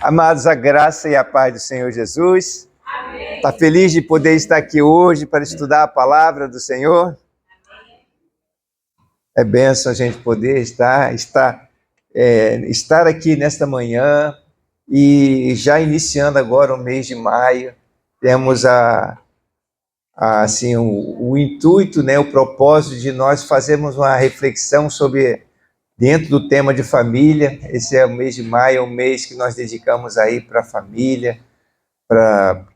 Amados, a graça e a paz do Senhor Jesus. Amém. Está feliz de poder estar aqui hoje para estudar a palavra do Senhor? É bênção a gente poder estar aqui nesta manhã e já iniciando agora o mês de maio. Temos o intuito, né, o propósito de nós fazermos uma reflexão sobre dentro do tema de família. Esse é o mês de maio, é um mês que nós dedicamos aí para a família, para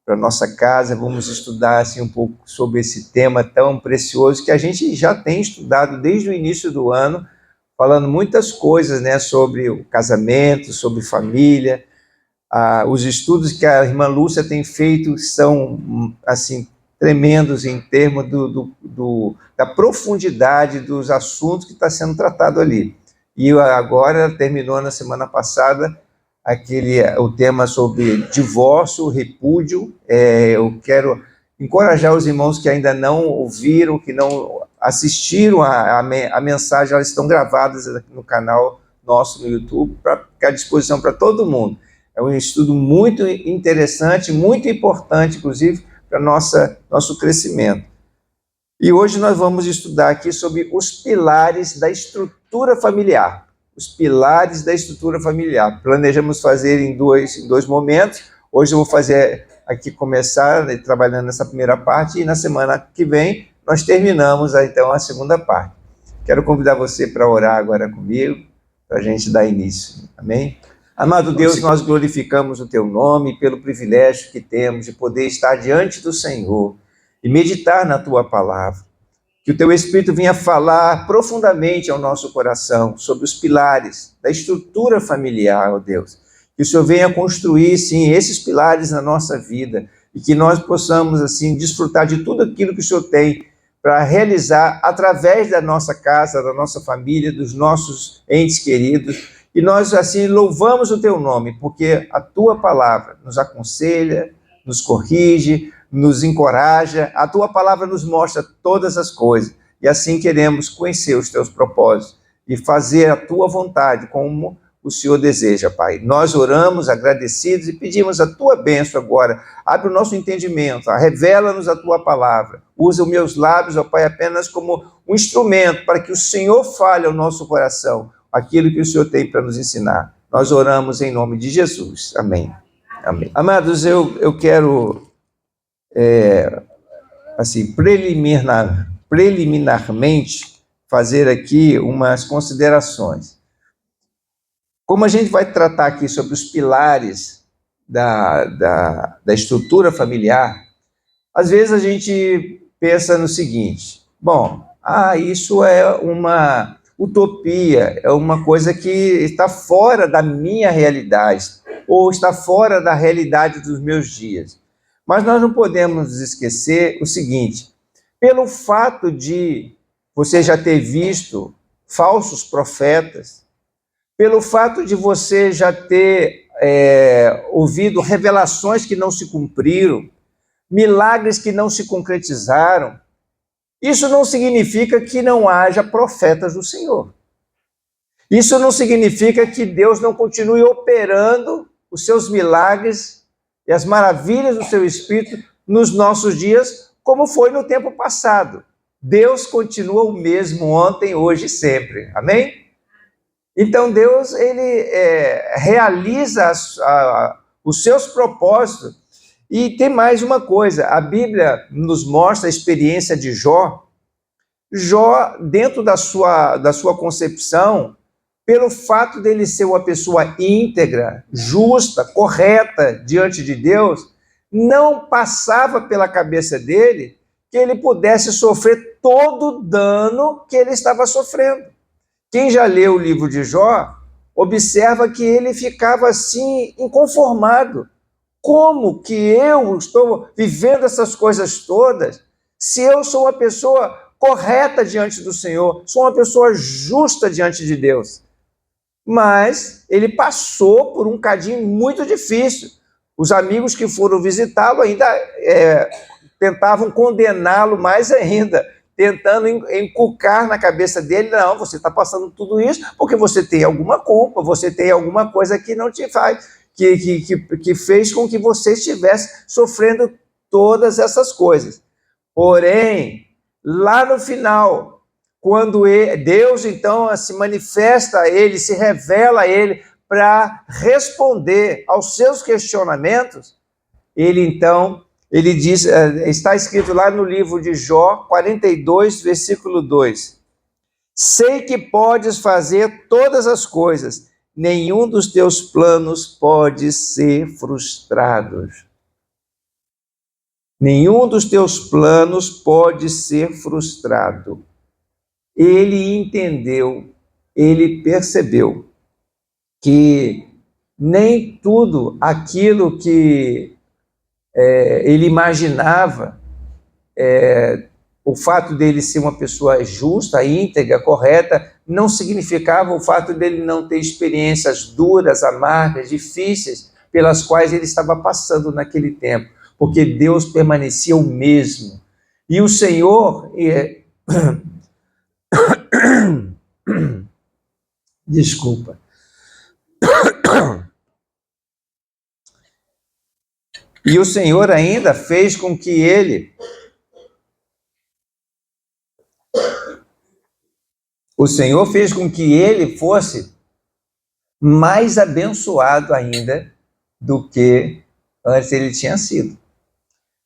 a nossa casa. Vamos estudar assim, um pouco sobre esse tema tão precioso que a gente já tem estudado desde o início do ano, falando muitas coisas, né, sobre o casamento, sobre família. Os estudos que a irmã Lúcia tem feito são assim tremendos em termos da profundidade dos assuntos que está sendo tratado ali. E agora terminou na semana passada o tema sobre divórcio, repúdio. Eu quero encorajar os irmãos que ainda não ouviram, que não assistiram a mensagem, elas estão gravadas no canal nosso no YouTube, para ficar à disposição para todo mundo. É um estudo muito interessante, muito importante, inclusive, para nosso crescimento. E hoje nós vamos estudar aqui sobre os pilares da estrutura familiar. Os pilares da estrutura familiar. Planejamos fazer em dois momentos. Hoje eu vou fazer aqui, começar, né, trabalhando nessa primeira parte, e na semana que vem nós terminamos então a segunda parte. Quero convidar você para orar agora comigo, para a gente dar início. Amém? Amado Deus, nós glorificamos o Teu nome pelo privilégio que temos de poder estar diante do Senhor e meditar na Tua palavra. Que o Teu Espírito venha falar profundamente ao nosso coração sobre os pilares da estrutura familiar, ó Deus. Que o Senhor venha construir, sim, esses pilares na nossa vida e que nós possamos, assim, desfrutar de tudo aquilo que o Senhor tem para realizar através da nossa casa, da nossa família, dos nossos entes queridos. E nós, assim, louvamos o Teu nome, porque a Tua palavra nos aconselha, nos corrige, nos encoraja. A Tua palavra nos mostra todas as coisas. E assim queremos conhecer os Teus propósitos e fazer a Tua vontade como o Senhor deseja, Pai. Nós oramos agradecidos e pedimos a Tua bênção agora. Abre o nosso entendimento, revela-nos a Tua palavra. Usa os meus lábios, ó Pai, apenas como um instrumento para que o Senhor fale ao nosso coração aquilo que o Senhor tem para nos ensinar. Nós oramos em nome de Jesus. Amém. Amém. Amados, eu quero, preliminarmente, fazer aqui umas considerações. Como a gente vai tratar aqui sobre os pilares da estrutura familiar, às vezes a gente pensa no seguinte: bom, isso é uma utopia, é uma coisa que está fora da minha realidade, ou está fora da realidade dos meus dias. Mas nós não podemos esquecer o seguinte: pelo fato de você já ter visto falsos profetas, pelo fato de você já ter ouvido revelações que não se cumpriram, milagres que não se concretizaram, isso não significa que não haja profetas do Senhor. Isso não significa que Deus não continue operando os seus milagres e as maravilhas do seu Espírito nos nossos dias, como foi no tempo passado. Deus continua o mesmo ontem, hoje e sempre. Amém? Então Deus, ele realiza os seus propósitos. E tem mais uma coisa: a Bíblia nos mostra a experiência de Jó. Jó, dentro da sua concepção, pelo fato dele ser uma pessoa íntegra, justa, correta diante de Deus, não passava pela cabeça dele que ele pudesse sofrer todo o dano que ele estava sofrendo. Quem já leu o livro de Jó, observa que ele ficava assim, inconformado. Como que eu estou vivendo essas coisas todas, se eu sou uma pessoa correta diante do Senhor, sou uma pessoa justa diante de Deus? Mas ele passou por um cadinho muito difícil. Os amigos que foram visitá-lo ainda tentavam condená-lo mais ainda, tentando inculcar na cabeça dele: não, você está passando tudo isso porque você tem alguma culpa, você tem alguma coisa que não te faz, que fez com que você estivesse sofrendo todas essas coisas. Porém, lá no final, quando Deus então se manifesta a ele, se revela a ele para responder aos seus questionamentos, ele diz, está escrito lá no livro de Jó 42, versículo 2: sei que podes fazer todas as coisas, nenhum dos teus planos pode ser frustrado. Nenhum dos teus planos pode ser frustrado. Ele entendeu, ele percebeu que nem tudo aquilo que ele imaginava, o fato dele ser uma pessoa justa, íntegra, correta, não significava o fato dele não ter experiências duras, amargas, difíceis, pelas quais ele estava passando naquele tempo, porque Deus permanecia o mesmo. E o Senhor... Desculpa. E o Senhor ainda fez com que ele... O Senhor fez com que ele fosse mais abençoado ainda do que antes ele tinha sido.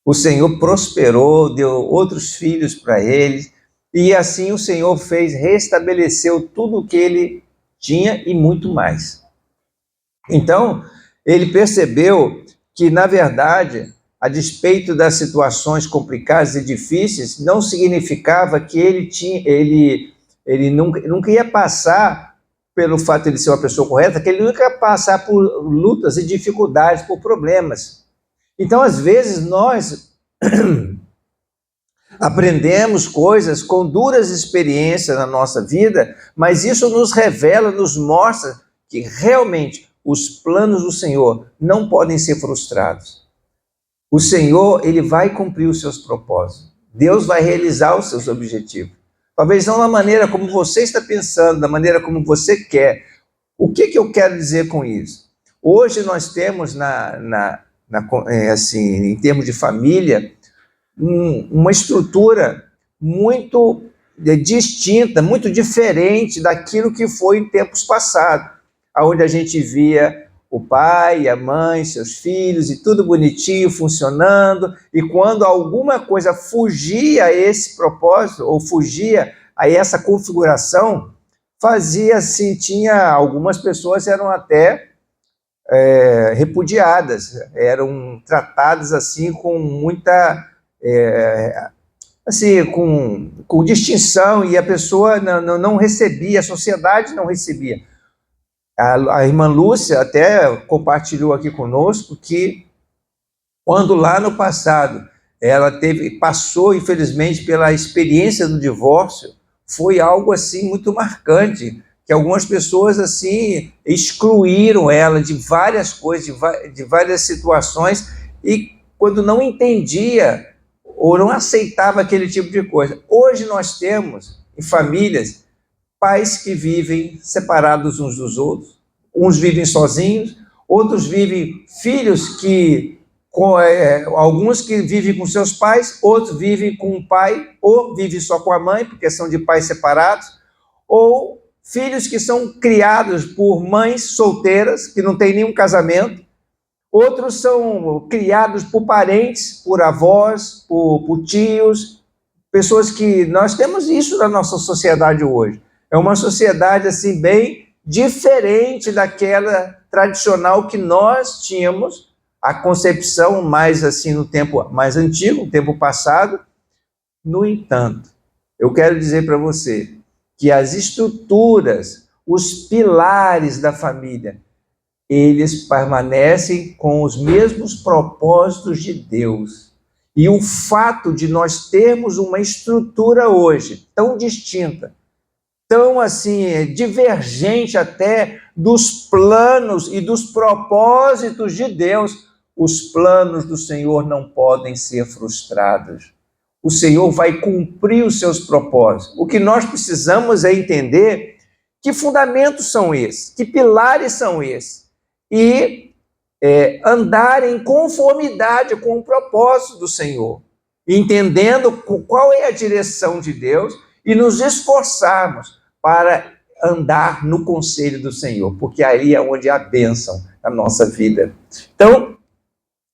O Senhor prosperou, deu outros filhos para ele, e assim o Senhor restabeleceu tudo o que ele tinha e muito mais. Então, ele percebeu que, na verdade, a despeito das situações complicadas e difíceis, não significava que ele nunca ia passar, pelo fato de ele ser uma pessoa correta, que ele nunca ia passar por lutas e dificuldades, por problemas. Então, às vezes, nós aprendemos coisas com duras experiências na nossa vida, mas isso nos revela, nos mostra que realmente os planos do Senhor não podem ser frustrados. O Senhor, ele vai cumprir os seus propósitos. Deus vai realizar os seus objetivos. Talvez não da maneira como você está pensando, da maneira como você quer. O que eu quero dizer com isso? Hoje nós temos, em termos de família, uma estrutura muito distinta, muito diferente daquilo que foi em tempos passados, onde a gente via o pai, a mãe, seus filhos e tudo bonitinho, funcionando, e quando alguma coisa fugia a esse propósito, ou fugia a essa configuração, fazia assim, algumas pessoas eram até repudiadas, eram tratadas assim com muita... assim, com distinção, e a pessoa não recebia, a sociedade não recebia. A irmã Lúcia até compartilhou aqui conosco que quando lá no passado ela passou, infelizmente, pela experiência do divórcio, foi algo assim muito marcante, que algumas pessoas assim excluíram ela de várias coisas, de várias situações, e quando não entendia ou não aceitava aquele tipo de coisa. Hoje nós temos em famílias pais que vivem separados uns dos outros, uns vivem sozinhos, outros vivem filhos alguns que vivem com seus pais, outros vivem com o pai, ou vivem só com a mãe, porque são de pais separados, ou filhos que são criados por mães solteiras, que não têm nenhum casamento, outros são criados por parentes, por avós, por tios, pessoas que... Nós temos isso na nossa sociedade hoje. É uma sociedade assim bem diferente daquela tradicional que nós tínhamos, a concepção mais assim no tempo mais antigo, no tempo passado. No entanto, eu quero dizer para você que as estruturas, os pilares da família, eles permanecem com os mesmos propósitos de Deus. E o fato de nós termos uma estrutura hoje tão distinta, tão assim, divergente até dos planos e dos propósitos de Deus, os planos do Senhor não podem ser frustrados. O Senhor vai cumprir os seus propósitos. O que nós precisamos é entender que fundamentos são esses, que pilares são esses. E andar em conformidade com o propósito do Senhor, entendendo qual é a direção de Deus e nos esforçarmos para andar no conselho do Senhor, porque aí é onde há bênção na nossa vida. Então,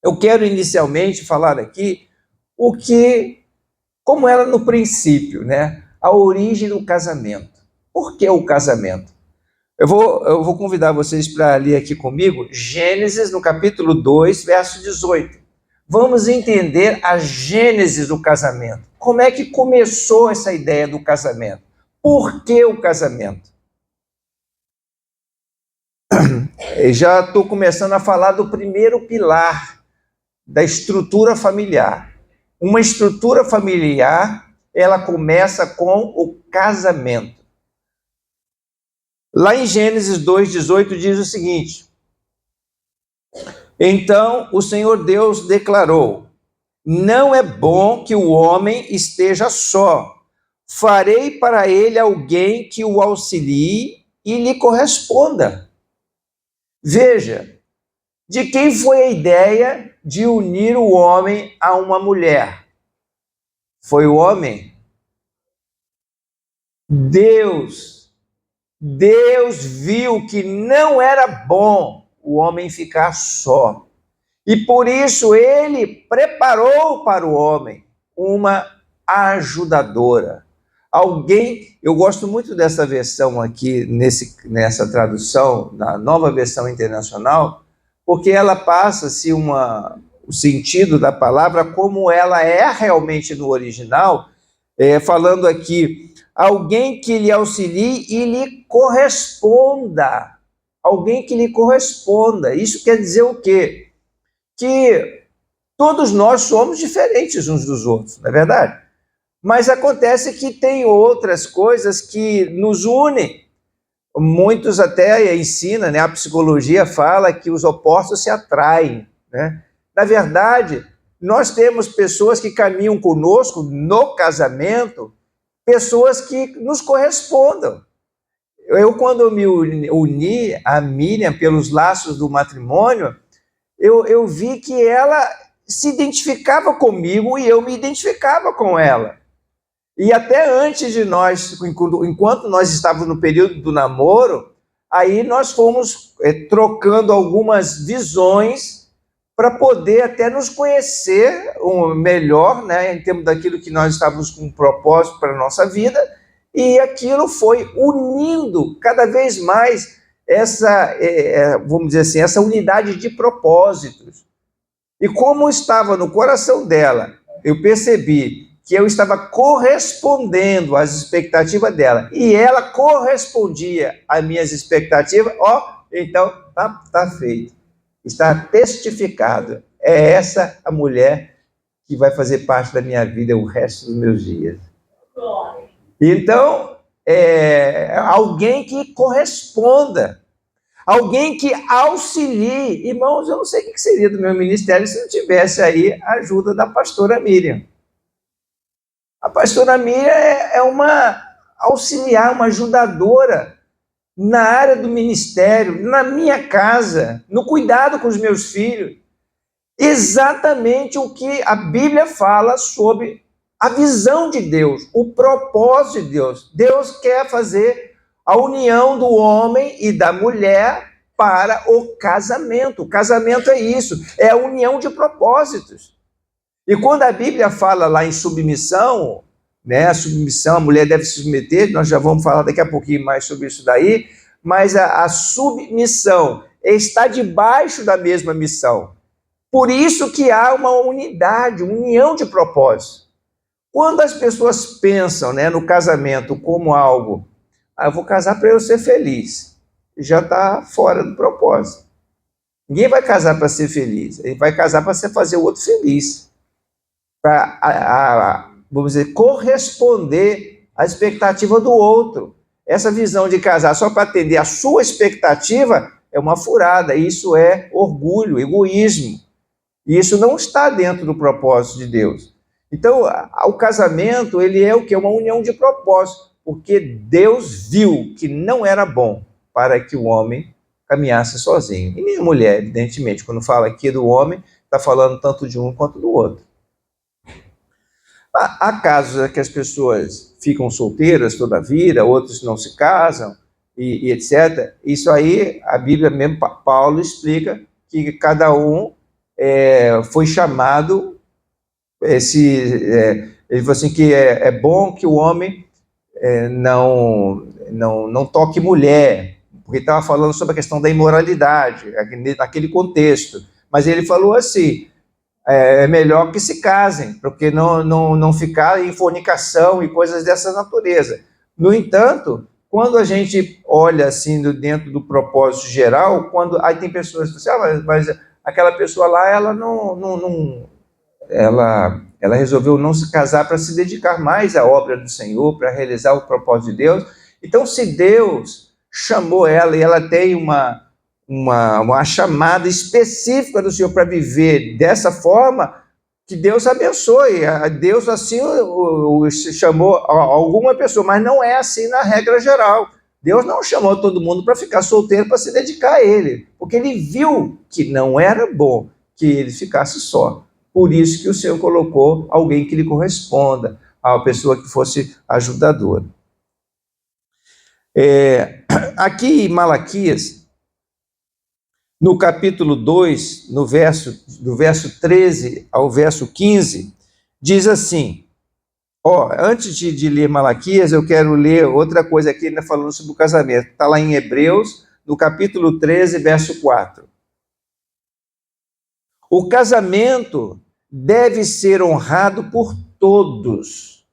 eu quero inicialmente falar aqui como era no princípio, né? A origem do casamento. Por que o casamento? Eu vou convidar vocês para ler aqui comigo Gênesis, no capítulo 2, verso 18. Vamos entender a gênese do casamento. Como é que começou essa ideia do casamento? Por que o casamento? Eu já estou começando a falar do primeiro pilar da estrutura familiar. Uma estrutura familiar, ela começa com o casamento. Lá em Gênesis 2,18 diz o seguinte: então o Senhor Deus declarou: não é bom que o homem esteja só. Farei para ele alguém que o auxilie e lhe corresponda. Veja, de quem foi a ideia de unir o homem a uma mulher? Foi o homem? Deus viu que não era bom o homem ficar só. E por isso ele preparou para o homem uma ajudadora. Alguém, eu gosto muito dessa versão aqui, nessa tradução, na Nova Versão Internacional, porque ela passa-se o sentido da palavra como ela é realmente no original, falando aqui, alguém que lhe auxilie e lhe corresponda. Alguém que lhe corresponda. Isso quer dizer o quê? Que todos nós somos diferentes uns dos outros, não é verdade? Mas acontece que tem outras coisas que nos unem. Muitos até ensinam, né? A psicologia fala que os opostos se atraem, né? Na verdade, nós temos pessoas que caminham conosco no casamento, pessoas que nos correspondam. Quando eu me uni a Miriam pelos laços do matrimônio, eu vi que ela se identificava comigo e eu me identificava com ela. E até antes de nós, enquanto nós estávamos no período do namoro, aí nós fomos trocando algumas visões para poder até nos conhecer melhor, né, em termos daquilo que nós estávamos com um propósito para a nossa vida, e aquilo foi unindo cada vez mais essa, vamos dizer assim, essa unidade de propósitos. E como estava no coração dela, eu percebi que eu estava correspondendo às expectativas dela, e ela correspondia às minhas expectativas, então tá feito, está testificado, é essa a mulher que vai fazer parte da minha vida o resto dos meus dias. Então, alguém que corresponda, alguém que auxilie. Irmãos, eu não sei o que seria do meu ministério se não tivesse aí a ajuda da pastora Miriam. A pastora Miriam é uma auxiliar, uma ajudadora na área do ministério, na minha casa, no cuidado com os meus filhos. Exatamente o que a Bíblia fala sobre a visão de Deus, o propósito de Deus. Deus quer fazer a união do homem e da mulher para o casamento. O casamento é isso, é a união de propósitos. E quando a Bíblia fala lá em submissão, né, a submissão, a mulher deve se submeter, nós já vamos falar daqui a pouquinho mais sobre isso daí, mas a submissão está debaixo da mesma missão. Por isso que há uma unidade, união de propósitos. Quando as pessoas pensam, né, no casamento como algo, eu vou casar para eu ser feliz, já está fora do propósito. Ninguém vai casar para ser feliz, ele vai casar para fazer o outro feliz, para, vamos dizer, corresponder à expectativa do outro. Essa visão de casar só para atender a sua expectativa é uma furada, isso é orgulho, egoísmo. E isso não está dentro do propósito de Deus. Então, o casamento, ele é o quê? Uma união de propósito, porque Deus viu que não era bom para que o homem caminhasse sozinho. E nem a mulher, evidentemente, quando fala aqui do homem, está falando tanto de um quanto do outro. Há casos que as pessoas ficam solteiras toda a vida, outros não se casam, e etc. Isso aí, a Bíblia mesmo, Paulo explica que cada um foi chamado, ele falou assim, que é bom que o homem não toque mulher, porque estava falando sobre a questão da imoralidade, naquele contexto. Mas ele falou assim, é melhor que se casem, porque não ficar em fornicação e coisas dessa natureza. No entanto, quando a gente olha assim dentro do propósito geral, aí tem pessoas que dizem, mas aquela pessoa lá, ela resolveu não se casar para se dedicar mais à obra do Senhor, para realizar o propósito de Deus. Então, se Deus chamou ela e ela tem uma chamada específica do Senhor para viver dessa forma, que Deus abençoe. Deus assim chamou alguma pessoa, mas não é assim na regra geral. Deus não chamou todo mundo para ficar solteiro para se dedicar a Ele, porque Ele viu que não era bom que ele ficasse só. Por isso que o Senhor colocou alguém que lhe corresponda, a pessoa que fosse ajudadora. Aqui em Malaquias, no capítulo 2, do verso 13 ao verso 15, diz assim, antes de ler Malaquias, eu quero ler outra coisa aqui, ainda falando sobre o casamento. Está lá em Hebreus, no capítulo 13, verso 4. O casamento deve ser honrado por todos.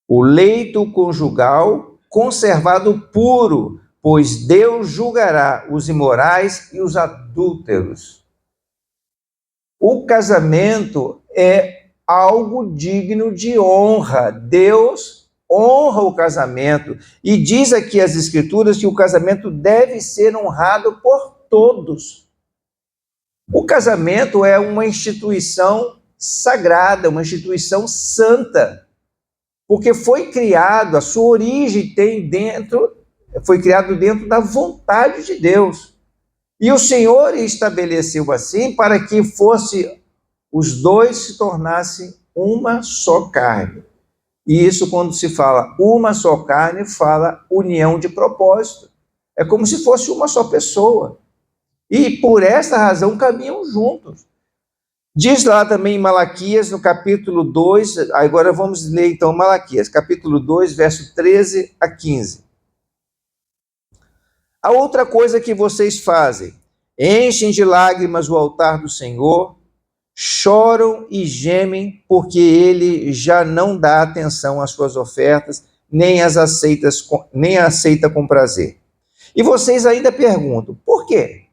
O leito conjugal conservado puro, pois Deus julgará os imorais e os adúlteros. O casamento é algo digno de honra. Deus honra o casamento. E diz aqui as Escrituras que o casamento deve ser honrado por todos. O casamento é uma instituição sagrada, uma instituição santa, porque foi criado, a sua origem foi criado dentro da vontade de Deus. E o Senhor estabeleceu assim para que os dois se tornassem uma só carne. E isso, quando se fala uma só carne, fala união de propósito. É como se fosse uma só pessoa. E por essa razão caminham juntos. Diz lá também em Malaquias, no capítulo 2, agora vamos ler então Malaquias, capítulo 2, verso 13 a 15. A outra coisa que vocês fazem, enchem de lágrimas o altar do Senhor, choram e gemem, porque ele já não dá atenção às suas ofertas, nem aceita com prazer. E vocês ainda perguntam, por quê?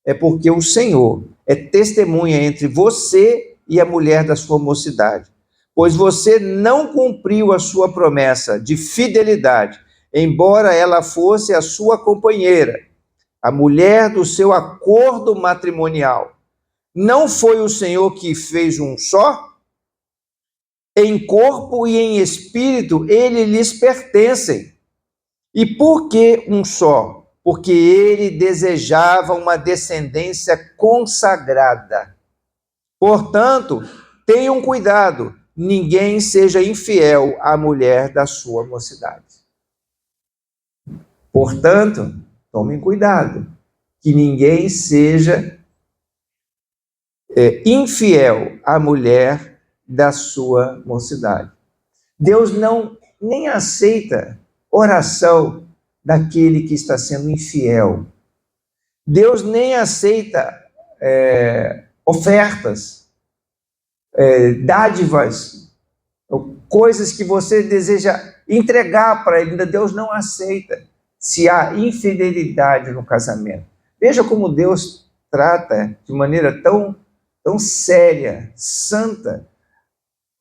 É porque o Senhor é testemunha entre você e a mulher da sua mocidade, pois você não cumpriu a sua promessa de fidelidade, embora ela fosse a sua companheira, a mulher do seu acordo matrimonial. Não foi o Senhor que fez um só? Em corpo e em espírito, ele lhes pertencem. E por que um só? Porque ele desejava uma descendência consagrada. Portanto, tenham cuidado, ninguém seja infiel à mulher da sua mocidade. Portanto, tomem cuidado, que ninguém seja infiel à mulher da sua mocidade. Deus nem aceita oração daquele que está sendo infiel. Deus nem aceita ofertas, dádivas, coisas que você deseja entregar para ele. Deus não aceita se há infidelidade no casamento. Veja como Deus trata de maneira tão séria, santa,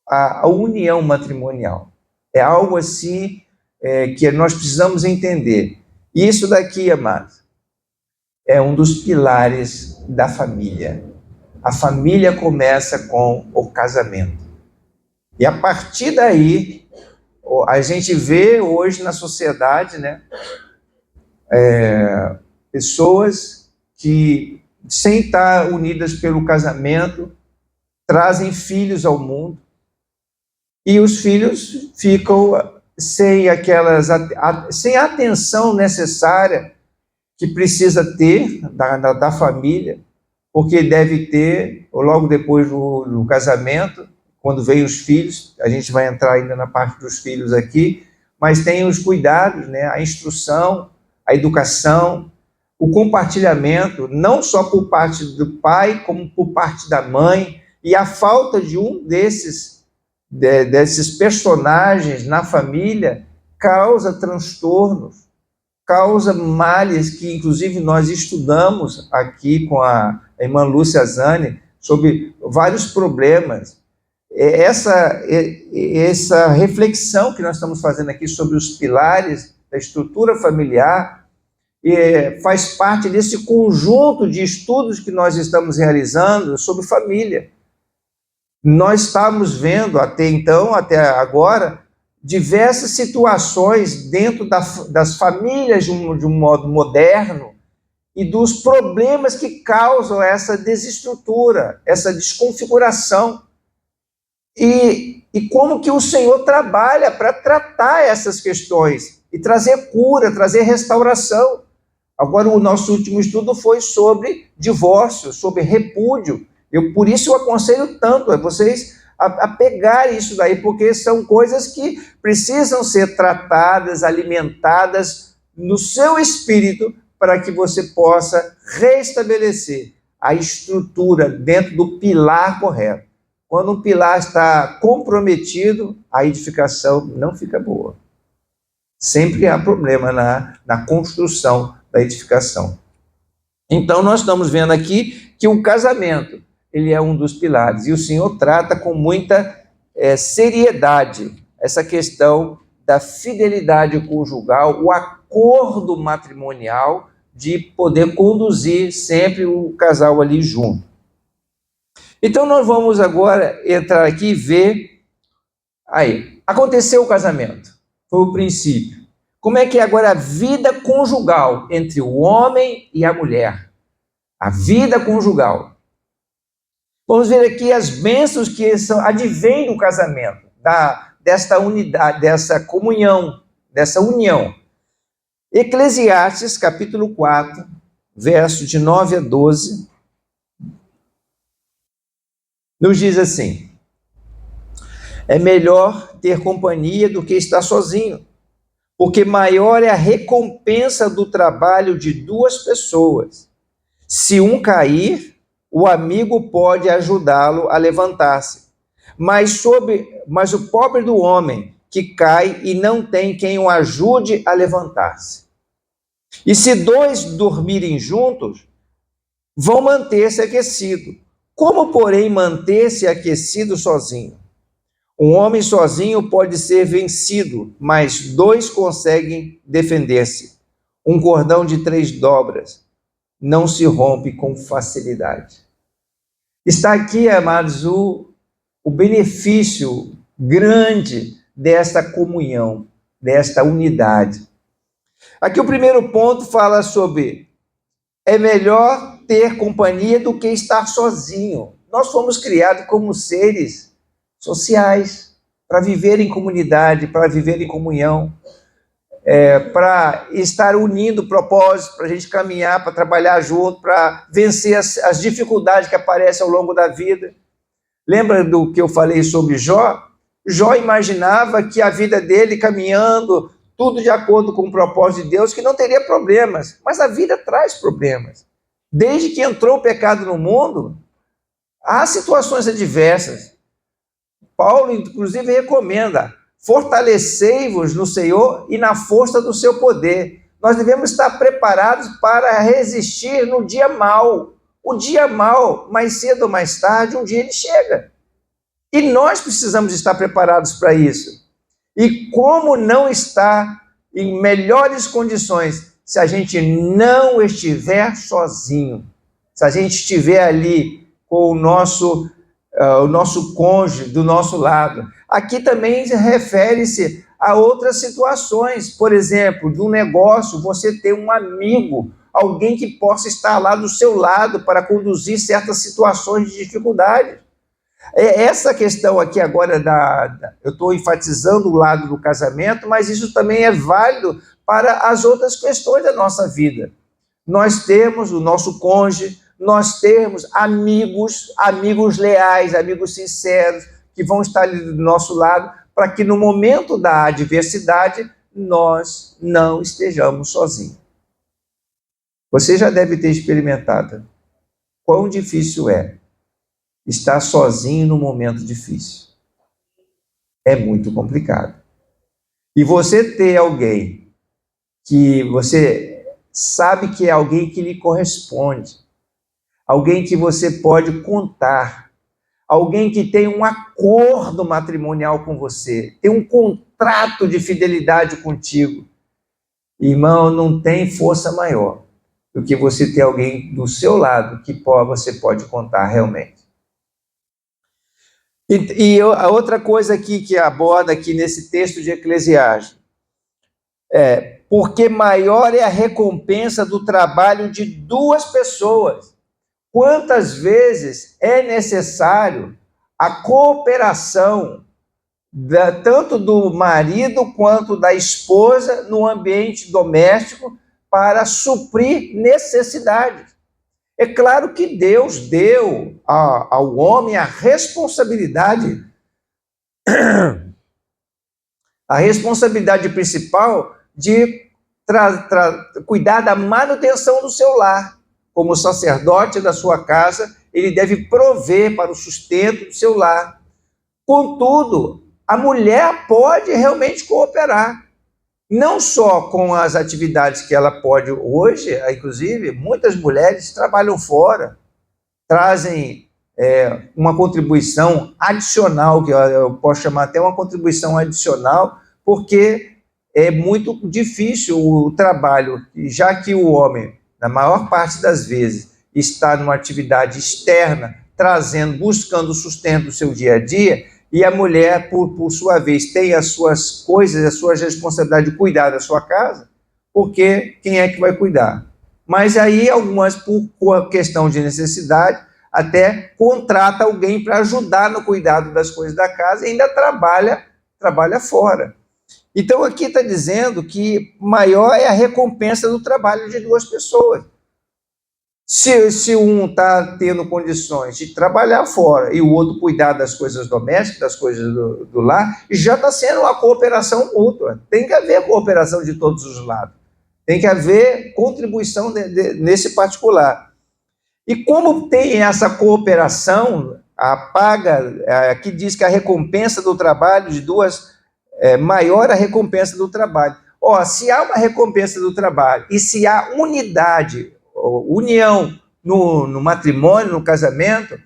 a união matrimonial. É algo assim que nós precisamos entender. E isso daqui, amados, é um dos pilares da família. A família começa com o casamento. E a partir daí, a gente vê hoje na sociedade, né, Pessoas que, sem estar unidas pelo casamento, trazem filhos ao mundo e os filhos ficam sem sem a atenção necessária que precisa ter da família, porque deve ter, logo depois do casamento, quando vem os filhos, a gente vai entrar ainda na parte dos filhos aqui, mas tem os cuidados, né? A instrução, a educação, o compartilhamento, não só por parte do pai, como por parte da mãe, e a falta de um desses personagens na família causa transtornos, causa males que, inclusive, nós estudamos aqui com a irmã Lúcia Zani sobre vários problemas. Essa reflexão que nós estamos fazendo aqui sobre os pilares da estrutura familiar faz parte desse conjunto de estudos que nós estamos realizando sobre família. Nós estamos vendo até então, até agora, diversas situações dentro das famílias de um modo moderno e dos problemas que causam essa desestrutura, essa desconfiguração. E como que o Senhor trabalha para tratar essas questões e trazer cura, trazer restauração. Agora, o nosso último estudo foi sobre divórcio, sobre repúdio. Por isso eu aconselho tanto a vocês a pegarem isso daí, porque são coisas que precisam ser tratadas, alimentadas no seu espírito, para que você possa restabelecer a estrutura dentro do pilar correto. Quando um pilar está comprometido, a edificação não fica boa. Sempre há problema na construção da edificação. Então, nós estamos vendo aqui que o casamento, ele é um dos pilares, e o Senhor trata com muita seriedade essa questão da fidelidade conjugal, o acordo matrimonial de poder conduzir sempre o casal ali junto. Então, nós vamos agora entrar aqui e ver, aconteceu o casamento, foi o princípio. Como é que é agora a vida conjugal entre o homem e a mulher? A vida conjugal. Vamos ver aqui as bênçãos que advêm do casamento, desta unidade, dessa comunhão, dessa união. Eclesiastes, capítulo 4, verso de 9 a 12, nos diz assim: é melhor ter companhia do que estar sozinho, porque maior é a recompensa do trabalho de duas pessoas. Se um cair, o amigo pode ajudá-lo a levantar-se. Mas o pobre do homem que cai e não tem quem o ajude a levantar-se. E se dois dormirem juntos, vão manter-se aquecidos. Como, porém, manter-se aquecido sozinho? Um homem sozinho pode ser vencido, mas dois conseguem defender-se. Um cordão de 3 dobras não se rompe com facilidade. Está aqui, amados, o benefício grande desta comunhão, desta unidade. Aqui o primeiro ponto fala sobre é melhor ter companhia do que estar sozinho. Nós fomos criados como seres sociais, para viver em comunidade, para viver em comunhão, para estar unindo propósitos, para a gente caminhar, para trabalhar junto, para vencer as dificuldades que aparecem ao longo da vida. Lembra do que eu falei sobre Jó? Jó imaginava que a vida dele caminhando, tudo de acordo com o propósito de Deus, que não teria problemas, mas a vida traz problemas. Desde que entrou o pecado no mundo, há situações adversas. Paulo, inclusive, recomenda: fortalecei-vos no Senhor e na força do seu poder. Nós devemos estar preparados para resistir no dia mau. O dia mau, mais cedo ou mais tarde, um dia ele chega. E nós precisamos estar preparados para isso. E como não estar em melhores condições se a gente não estiver sozinho? Se a gente estiver ali com o nosso cônjuge do nosso lado. Aqui também refere-se a outras situações. Por exemplo, de um negócio, você ter um amigo, alguém que possa estar lá do seu lado para conduzir certas situações de dificuldade. Essa questão aqui agora, eu estou enfatizando o lado do casamento, mas isso também é válido para as outras questões da nossa vida. Nós temos o nosso cônjuge, nós temos amigos leais, amigos sinceros, que vão estar ali do nosso lado, para que no momento da adversidade nós não estejamos sozinhos. Você já deve ter experimentado quão difícil é estar sozinho no momento difícil. É muito complicado. E você ter alguém que você sabe que é alguém que lhe corresponde, alguém que você pode contar, alguém que tem um acordo matrimonial com você, tem um contrato de fidelidade contigo. Irmão, não tem força maior do que você ter alguém do seu lado que você pode contar realmente. E a outra coisa aqui que aborda aqui nesse texto de Eclesiastes porque maior é a recompensa do trabalho de duas pessoas. Quantas vezes é necessário a cooperação tanto do marido quanto da esposa no ambiente doméstico para suprir necessidades? É claro que Deus deu ao homem a responsabilidade principal de cuidar da manutenção do seu lar. Como sacerdote da sua casa, ele deve prover para o sustento do seu lar. Contudo, a mulher pode realmente cooperar, não só com as atividades que ela pode hoje, inclusive, muitas mulheres trabalham fora, trazem uma contribuição adicional, que eu posso chamar até uma contribuição adicional, porque é muito difícil o trabalho, já que o homem, na maior parte das vezes, está numa atividade externa, buscando o sustento do seu dia a dia, e a mulher, por sua vez, tem as suas coisas, as suas responsabilidades de cuidar da sua casa, porque quem é que vai cuidar? Mas aí, algumas, por questão de necessidade, até contrata alguém para ajudar no cuidado das coisas da casa e ainda trabalha fora. Então, aqui está dizendo que maior é a recompensa do trabalho de duas pessoas. Se um está tendo condições de trabalhar fora e o outro cuidar das coisas domésticas, das coisas do lar, já está sendo uma cooperação mútua. Tem que haver cooperação de todos os lados. Tem que haver contribuição nesse particular. E como tem essa cooperação, a paga, aqui diz que a recompensa do trabalho de duas maior a recompensa do trabalho. Se há uma recompensa do trabalho e se há unidade, união no matrimônio, no casamento,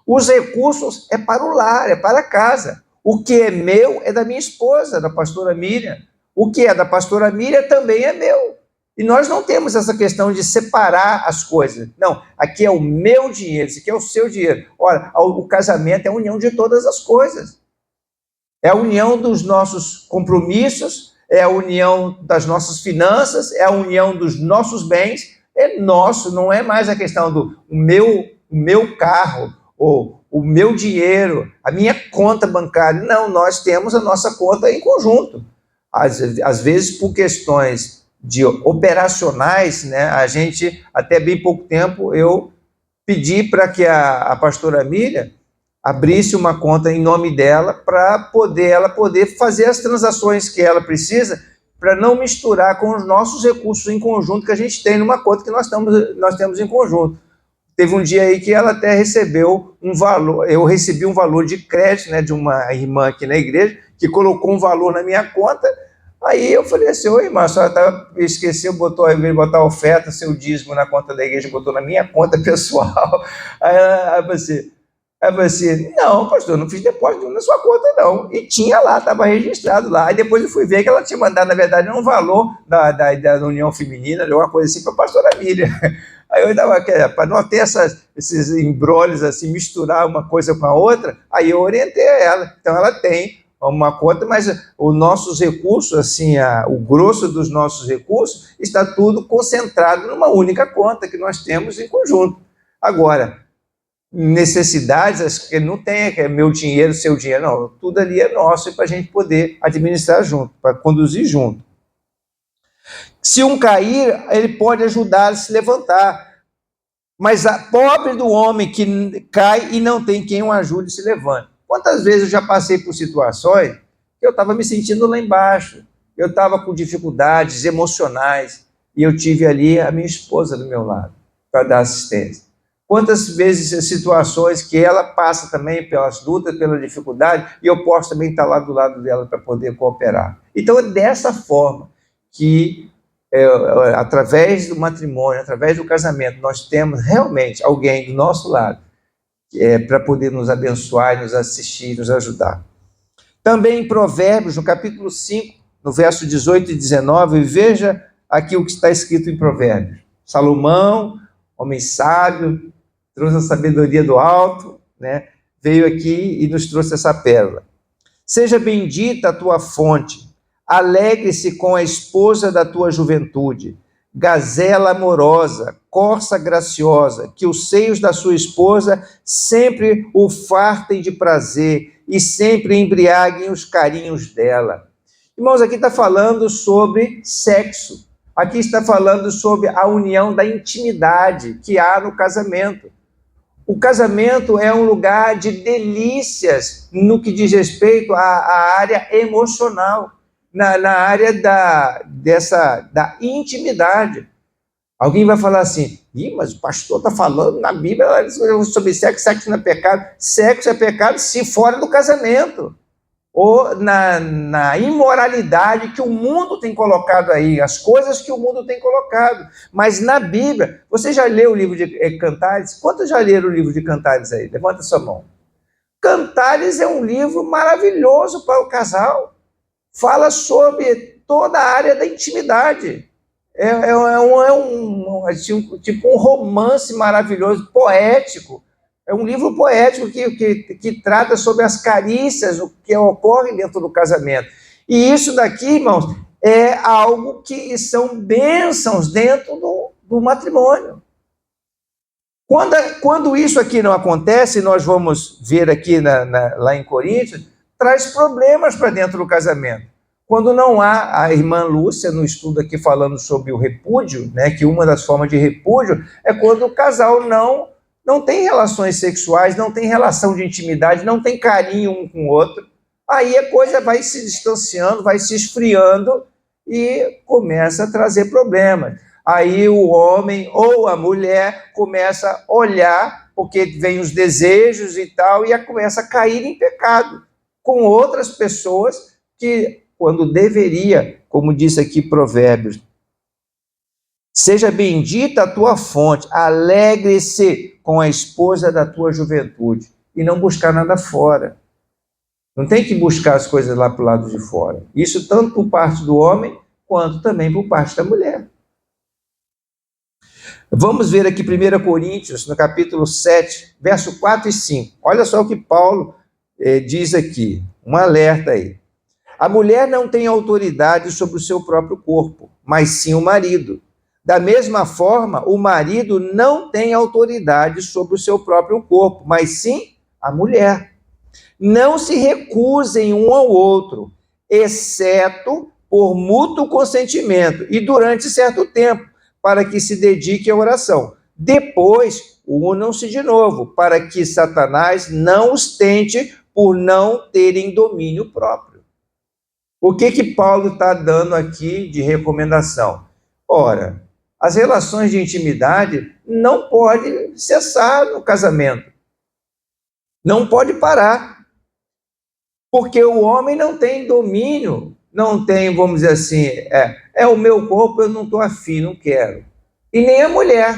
os recursos é para o lar, é para a casa. O que é meu é da minha esposa, da pastora Miriam. O que é da pastora Miriam também é meu. E nós não temos essa questão de separar as coisas. Não, aqui é o meu dinheiro, isso aqui é o seu dinheiro. Ora, o casamento é a união de todas as coisas. É a união dos nossos compromissos, é a união das nossas finanças, é a união dos nossos bens. É nosso, não é mais a questão do meu carro, ou o meu dinheiro, a minha conta bancária. Não, nós temos a nossa conta em conjunto. Às vezes, por questões operacionais, né, a gente, até bem pouco tempo, eu pedi para que a pastora Miriam abrisse uma conta em nome dela para ela poder fazer as transações que ela precisa, para não misturar com os nossos recursos em conjunto que a gente tem numa conta que nós temos em conjunto. Teve um dia aí que ela até recebeu um valor, eu recebi um valor de crédito, né, de uma irmã aqui na igreja, que colocou um valor na minha conta. Aí eu falei assim: oi, irmã, a senhora esqueceu, ao invés de botar a oferta, seu dízimo na conta da igreja, botou na minha conta pessoal. Aí você, não, pastor, não fiz depósito na sua conta, não. E tinha lá, estava registrado lá. Aí depois eu fui ver que ela tinha mandado, na verdade, um valor da União Feminina, uma coisa assim, para a pastora Miriam. Aí eu estava, para não ter esses embrólios, assim, misturar uma coisa com a outra, aí eu orientei ela. Então ela tem uma conta, mas os nossos recursos, assim, o grosso dos nossos recursos, está tudo concentrado numa única conta que nós temos em conjunto. Agora, necessidades, que não tem, que é meu dinheiro, seu dinheiro, não, tudo ali é nosso para a gente poder administrar junto, para conduzir junto. Se um cair, ele pode ajudar a se levantar, mas a pobre do homem que cai e não tem quem o ajude e se levante. Quantas vezes eu já passei por situações que eu estava me sentindo lá embaixo, eu estava com dificuldades emocionais, e eu tive ali a minha esposa do meu lado para dar assistência. Quantas vezes situações que ela passa também pelas lutas, pela dificuldade, e eu posso também estar lá do lado dela para poder cooperar. Então é dessa forma que, através do matrimônio, através do casamento, nós temos realmente alguém do nosso lado para poder nos abençoar, nos assistir, nos ajudar. Também em Provérbios, no capítulo 5, no verso 18 e 19, veja aqui o que está escrito em Provérbios. Salomão, homem sábio, trouxe a sabedoria do alto, né? Veio aqui e nos trouxe essa pérola. Seja bendita a tua fonte, alegre-se com a esposa da tua juventude, gazela amorosa, corça graciosa, que os seios da sua esposa sempre o fartem de prazer e sempre embriaguem os carinhos dela. Irmãos, aqui está falando sobre sexo, aqui está falando sobre a união da intimidade que há no casamento. O casamento é um lugar de delícias no que diz respeito à área emocional, na área da intimidade. Alguém vai falar assim, mas o pastor está falando na Bíblia sobre sexo, sexo não é pecado. Sexo é pecado se fora do casamento, ou na imoralidade que o mundo tem colocado aí, as coisas que o mundo tem colocado. Mas na Bíblia, você já leu o livro de Cantares? Quantos já leram o livro de Cantares aí? Levanta sua mão. Cantares é um livro maravilhoso para o casal. Fala sobre toda a área da intimidade. Tipo um romance maravilhoso, poético. É um livro poético que trata sobre as carícias, o que ocorre dentro do casamento. E isso daqui, irmãos, é algo que são bênçãos dentro do matrimônio. Quando isso aqui não acontece, nós vamos ver aqui lá em Coríntios, traz problemas para dentro do casamento. Quando não há, a irmã Lúcia, no estudo aqui falando sobre o repúdio, né, que uma das formas de repúdio é quando o casal não tem relações sexuais, não tem relação de intimidade, não tem carinho um com o outro. Aí a coisa vai se distanciando, vai se esfriando e começa a trazer problemas. Aí o homem ou a mulher começa a olhar, porque vem os desejos e tal, e começa a cair em pecado com outras pessoas que, quando deveria, como diz aqui Provérbios, seja bendita a tua fonte, alegre-se com a esposa da tua juventude, e não buscar nada fora. Não tem que buscar as coisas lá para o lado de fora. Isso tanto por parte do homem, quanto também por parte da mulher. Vamos ver aqui 1 Coríntios, no capítulo 7, verso 4 e 5. Olha só o que Paulo diz aqui, um alerta aí. A mulher não tem autoridade sobre o seu próprio corpo, mas sim o marido. Da mesma forma, o marido não tem autoridade sobre o seu próprio corpo, mas sim a mulher. Não se recusem um ao outro, exceto por mútuo consentimento e durante certo tempo, para que se dedique à oração. Depois, unam-se de novo, para que Satanás não os tente por não terem domínio próprio. O que Paulo está dando aqui de recomendação? Ora, as relações de intimidade não podem cessar no casamento. Não pode parar. Porque o homem não tem domínio, não tem, vamos dizer assim, é o meu corpo, eu não estou afim, não quero. E nem a mulher.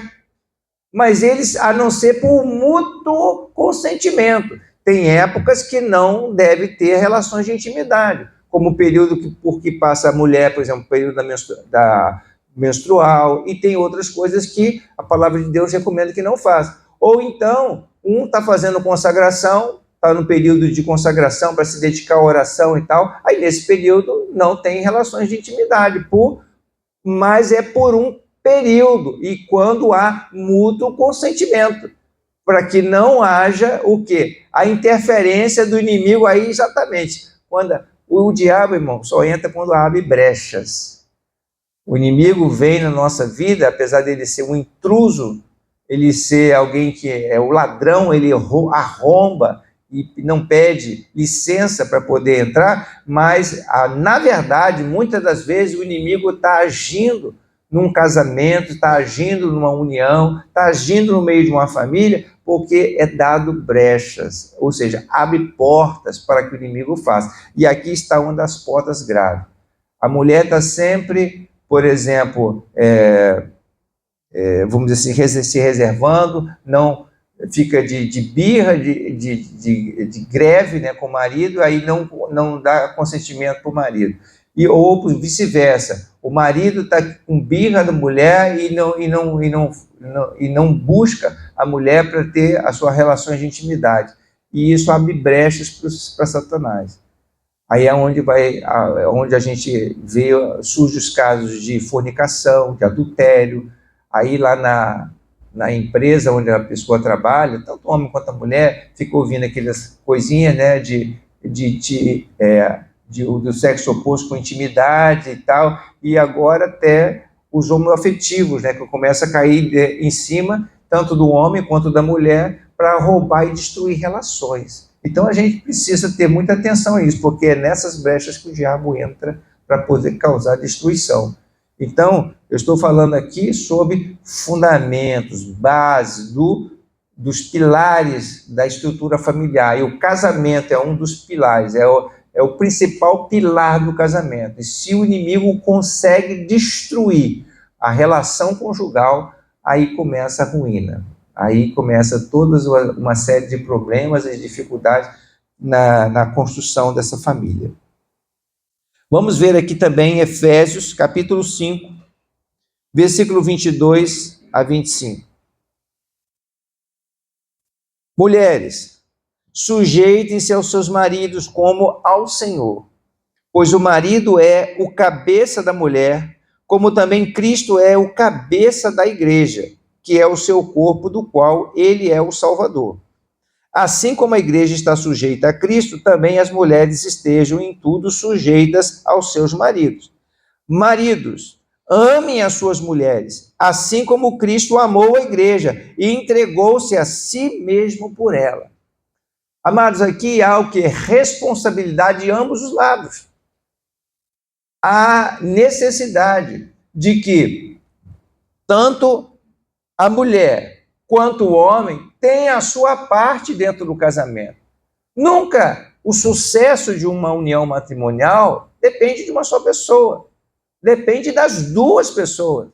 Mas eles, a não ser por mútuo consentimento. Tem épocas que não deve ter relações de intimidade, como o período por que passa a mulher, por exemplo, o período da menstrual, e tem outras coisas que a palavra de Deus recomenda que não faça. Ou então, um está fazendo consagração, está no período de consagração para se dedicar à oração e tal, aí nesse período não tem relações de intimidade, mas é por um período, e quando há mútuo consentimento, para que não haja o quê? A interferência do inimigo aí exatamente. Quando o diabo, irmão, só entra quando abre brechas. O inimigo vem na nossa vida, apesar dele ser um intruso, ele ser alguém que é o ladrão, ele arromba e não pede licença para poder entrar, mas, na verdade, muitas das vezes o inimigo está agindo num casamento, está agindo numa união, está agindo no meio de uma família, porque é dado brechas, ou seja, abre portas para que o inimigo faça. E aqui está uma das portas graves. A mulher está sempre, por exemplo, vamos dizer assim, se reservando, não fica de birra, de greve, né, com o marido, aí não dá consentimento para o marido. Ou vice-versa, o marido está com birra da mulher e não busca a mulher para ter as suas relações de intimidade. E isso abre brechas para Satanás. Aí é onde a gente vê, surgem os casos de fornicação, de adultério. Aí lá na empresa onde a pessoa trabalha, tanto o homem quanto a mulher, fica ouvindo aquelas coisinhas, né, do sexo oposto com intimidade e tal, e agora até os homoafetivos, né, que começam a cair em cima, tanto do homem quanto da mulher, para roubar e destruir relações. Então a gente precisa ter muita atenção a isso, porque é nessas brechas que o diabo entra para poder causar destruição. Então, eu estou falando aqui sobre fundamentos, bases dos pilares da estrutura familiar, e o casamento é um dos pilares, é o principal pilar do casamento. E se o inimigo consegue destruir a relação conjugal, aí começa a ruína. Aí começa toda uma série de problemas e dificuldades na construção dessa família. Vamos ver aqui também Efésios, capítulo 5, versículo 22 a 25. Mulheres, sujeitem-se aos seus maridos como ao Senhor, pois o marido é o cabeça da mulher, como também Cristo é o cabeça da igreja, que é o seu corpo, do qual ele é o Salvador. Assim como a igreja está sujeita a Cristo, também as mulheres estejam em tudo sujeitas aos seus maridos. Maridos, amem as suas mulheres, assim como Cristo amou a igreja e entregou-se a si mesmo por ela. Amados, aqui há o que? Responsabilidade de ambos os lados. Há necessidade de que tanto a mulher quanto o homem tenham a sua parte dentro do casamento. Nunca o sucesso de uma união matrimonial depende de uma só pessoa. Depende das duas pessoas.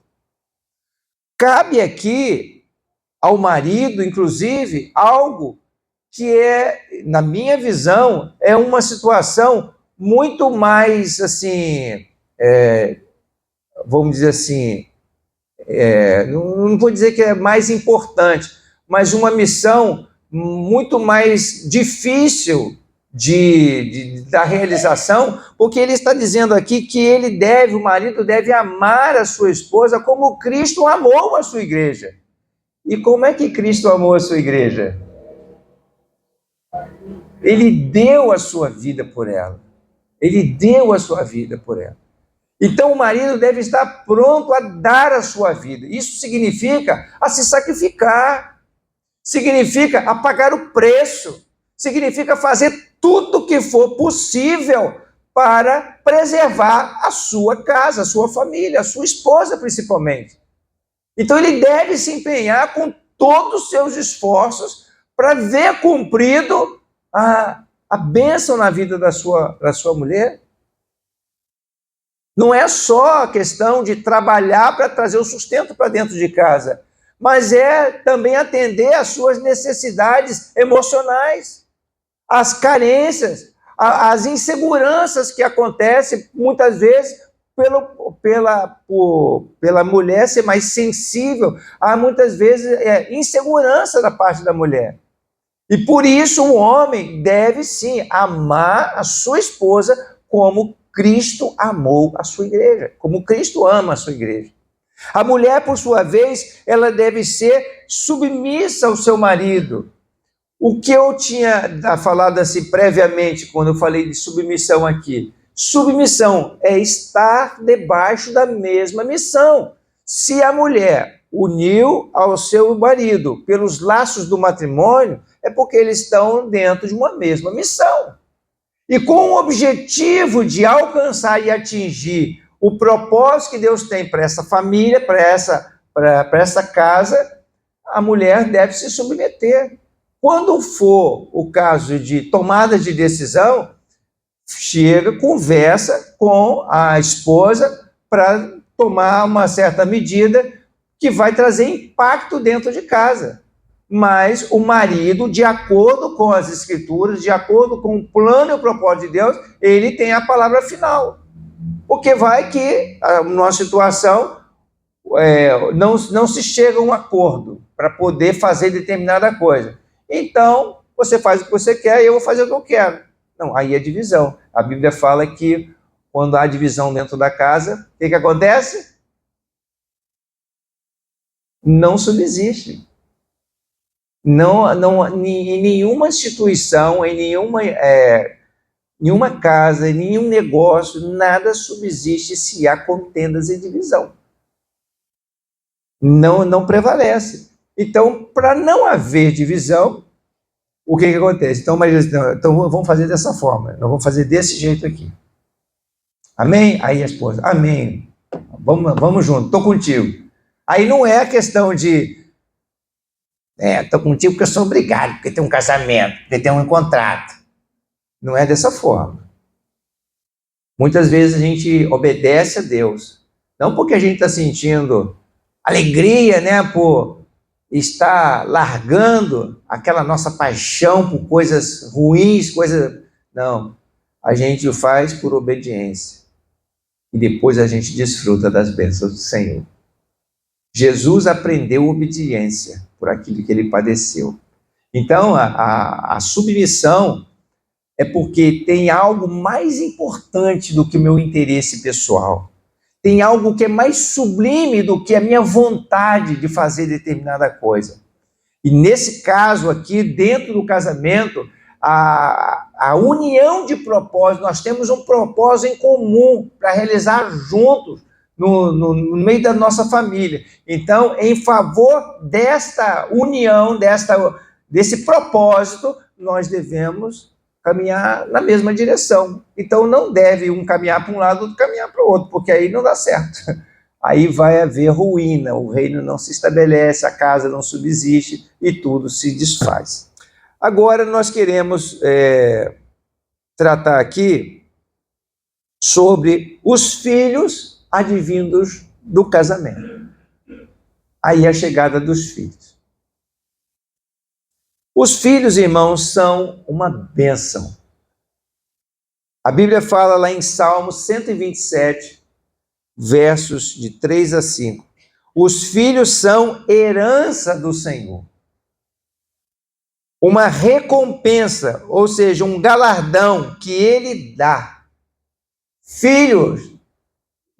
Cabe aqui ao marido, inclusive, algo que na minha visão, é uma situação muito mais, assim, vamos dizer assim, não vou dizer que é mais importante, mas uma missão muito mais difícil da realização, porque ele está dizendo aqui que o marido deve amar a sua esposa como Cristo amou a sua igreja. E como é que Cristo amou a sua igreja? Ele deu a sua vida por ela. Ele deu a sua vida por ela. Então o marido deve estar pronto a dar a sua vida. Isso significa a se sacrificar, significa a pagar o preço, significa fazer tudo o que for possível para preservar a sua casa, a sua família, a sua esposa principalmente. Então ele deve se empenhar com todos os seus esforços para ver cumprido a bênção na vida da sua mulher. Não é só a questão de trabalhar para trazer o sustento para dentro de casa, mas é também atender às suas necessidades emocionais, às carências, às inseguranças que acontecem muitas vezes pela mulher ser mais sensível. Há muitas vezes insegurança da parte da mulher. E por isso o homem deve sim amar a sua esposa como Cristo amou a sua igreja, como Cristo ama a sua igreja. A mulher, por sua vez, ela deve ser submissa ao seu marido. O que eu tinha falado assim previamente, quando eu falei de submissão aqui? Submissão é estar debaixo da mesma missão. Se a mulher uniu ao seu marido pelos laços do matrimônio, é porque eles estão dentro de uma mesma missão. E com o objetivo de alcançar e atingir o propósito que Deus tem para essa família, para essa casa, a mulher deve se submeter. Quando for o caso de tomada de decisão, chega, conversa com a esposa para tomar uma certa medida que vai trazer impacto dentro de casa. Mas o marido, de acordo com as escrituras, de acordo com o plano e o propósito de Deus, ele tem a palavra final. Porque vai que, numa situação, não se chega a um acordo para poder fazer determinada coisa. Então, você faz o que você quer e eu vou fazer o que eu quero. Não, aí é divisão. A Bíblia fala que quando há divisão dentro da casa, o que acontece? Não subsiste. Em nenhuma instituição, em nenhuma casa, em nenhum negócio, nada subsiste se há contendas e divisão. Não prevalece. Então, para não haver divisão, o que acontece? Então vamos fazer dessa forma, nós vamos fazer desse jeito aqui. Amém? Aí a esposa, amém. Vamos junto, estou contigo. Aí não é a questão de estou contigo porque eu sou obrigado, porque tem um casamento, porque tem um contrato. Não é dessa forma. Muitas vezes a gente obedece a Deus, não porque a gente está sentindo alegria, por estar largando aquela nossa paixão por coisas ruins, Não, a gente o faz por obediência. E depois a gente desfruta das bênçãos do Senhor. Jesus aprendeu obediência por aquilo que ele padeceu. Então, a submissão é porque tem algo mais importante do que o meu interesse pessoal. Tem algo que é mais sublime do que a minha vontade de fazer determinada coisa. E nesse caso aqui, dentro do casamento, a união de propósito, nós temos um propósito em comum para realizar juntos, no meio da nossa família. Então, em favor desta união, desse propósito, nós devemos caminhar na mesma direção. Então, não deve um caminhar para um lado e outro caminhar para o outro, porque aí não dá certo. Aí vai haver ruína, o reino não se estabelece, a casa não subsiste e tudo se desfaz. Agora, nós queremos tratar aqui sobre os filhos advindos do casamento. Aí a chegada dos filhos. Os filhos, irmãos, são uma bênção. A Bíblia fala lá em Salmo 127, versos de 3 a 5. Os filhos são herança do Senhor. Uma recompensa, ou seja, um galardão que ele dá. Filhos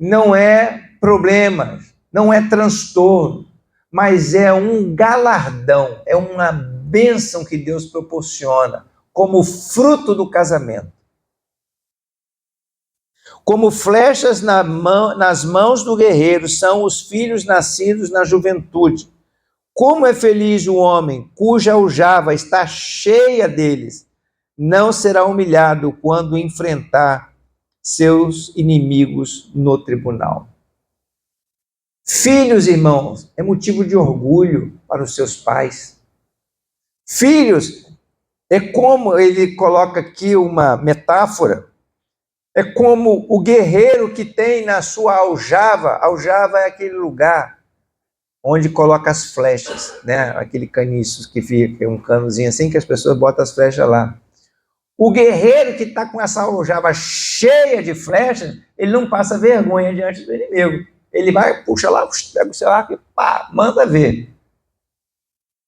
não é problema, não é transtorno, mas é um galardão, é uma bênção que Deus proporciona como fruto do casamento. Como flechas nas mãos do guerreiro são os filhos nascidos na juventude. Como é feliz o homem cuja aljava está cheia deles. Não será humilhado quando enfrentar seus inimigos no tribunal. Filhos, irmãos, é motivo de orgulho para os seus pais. Filhos, é como ele coloca aqui uma metáfora, é como o guerreiro que tem na sua aljava. Aljava é aquele lugar onde coloca as flechas, aquele caniço que fica, um canozinho assim que as pessoas botam as flechas lá. O guerreiro que está com essa aljava cheia de flechas, ele não passa vergonha diante do inimigo. Ele vai, puxa lá, pega o celular e pá, manda ver.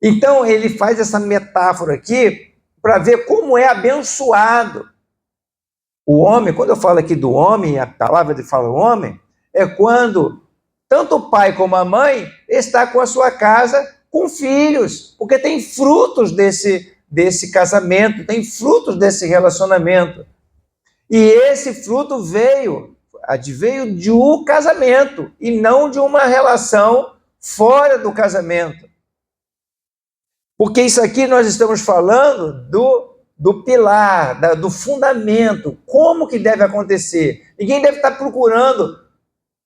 Então, ele faz essa metáfora aqui para ver como é abençoado o homem. Quando eu falo aqui do homem, a palavra de fala homem, é quando tanto o pai como a mãe está com a sua casa com filhos, porque tem frutos desse casamento, tem frutos desse relacionamento. E esse fruto veio de um casamento e não de uma relação fora do casamento. Porque isso aqui nós estamos falando do pilar, do fundamento, como que deve acontecer. Ninguém deve estar procurando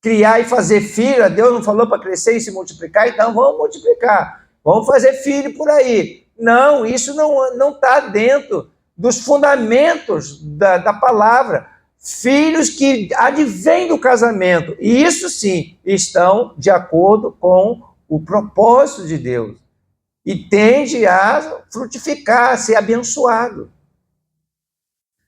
criar e fazer filho. Deus não falou para crescer e se multiplicar, então vamos multiplicar, vamos fazer filho por aí. Não, isso não está dentro dos fundamentos da palavra. Filhos que advêm do casamento, e isso sim, estão de acordo com o propósito de Deus. E tende a frutificar, a ser abençoado.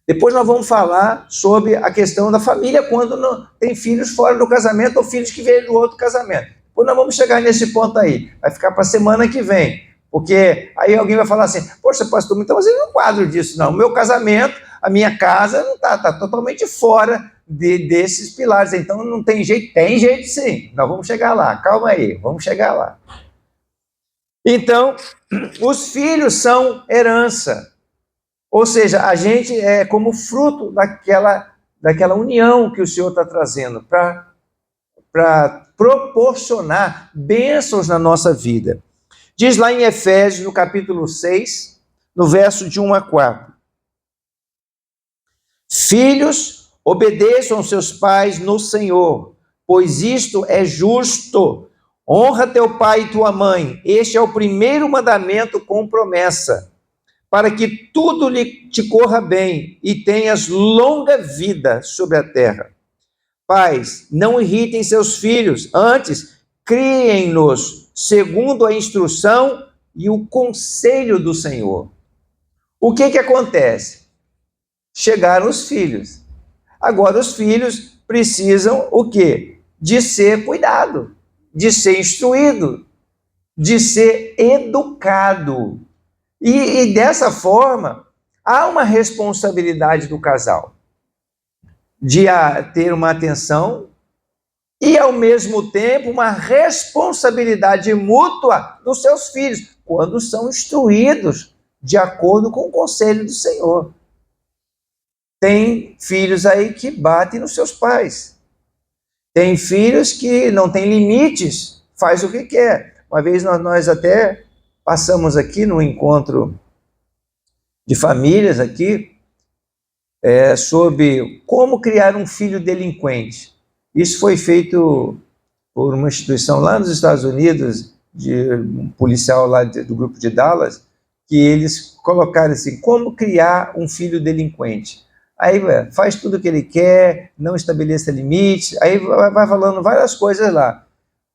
Depois nós vamos falar sobre a questão da família quando não tem filhos fora do casamento ou filhos que vêm do outro casamento. Depois nós vamos chegar nesse ponto aí. Vai ficar para a semana que vem. Porque aí alguém vai falar assim, poxa, pastor, então você não quadro disso, não. O meu casamento, a minha casa, não está totalmente fora desses pilares. Então não tem jeito. Tem jeito sim. Nós vamos chegar lá. Calma aí, vamos chegar lá. Então, os filhos são herança. Ou seja, a gente é como fruto daquela união que o Senhor está trazendo para proporcionar bênçãos na nossa vida. Diz lá em Efésios, no capítulo 6, no verso de 1 a 4. Filhos, obedeçam seus pais no Senhor, pois isto é justo. Honra teu pai e tua mãe. Este é o primeiro mandamento com promessa, para que tudo te corra bem e tenhas longa vida sobre a terra. Pais, não irritem seus filhos, antes criem-nos segundo a instrução e o conselho do Senhor. O que acontece? Chegaram os filhos. Agora os filhos precisam o quê? De ser cuidado, de ser instruído, de ser educado. E dessa forma, há uma responsabilidade do casal de ter uma atenção e, ao mesmo tempo, uma responsabilidade mútua dos seus filhos, quando são instruídos de acordo com o conselho do Senhor. Tem filhos aí que batem nos seus pais. Tem filhos que não têm limites, faz o que quer. Uma vez nós até passamos aqui no encontro de famílias aqui, sobre como criar um filho delinquente. Isso foi feito por uma instituição lá nos Estados Unidos, de um policial lá do grupo de Dallas, que eles colocaram assim, como criar um filho delinquente. Aí faz tudo o que ele quer, não estabeleça limites, aí vai falando várias coisas lá.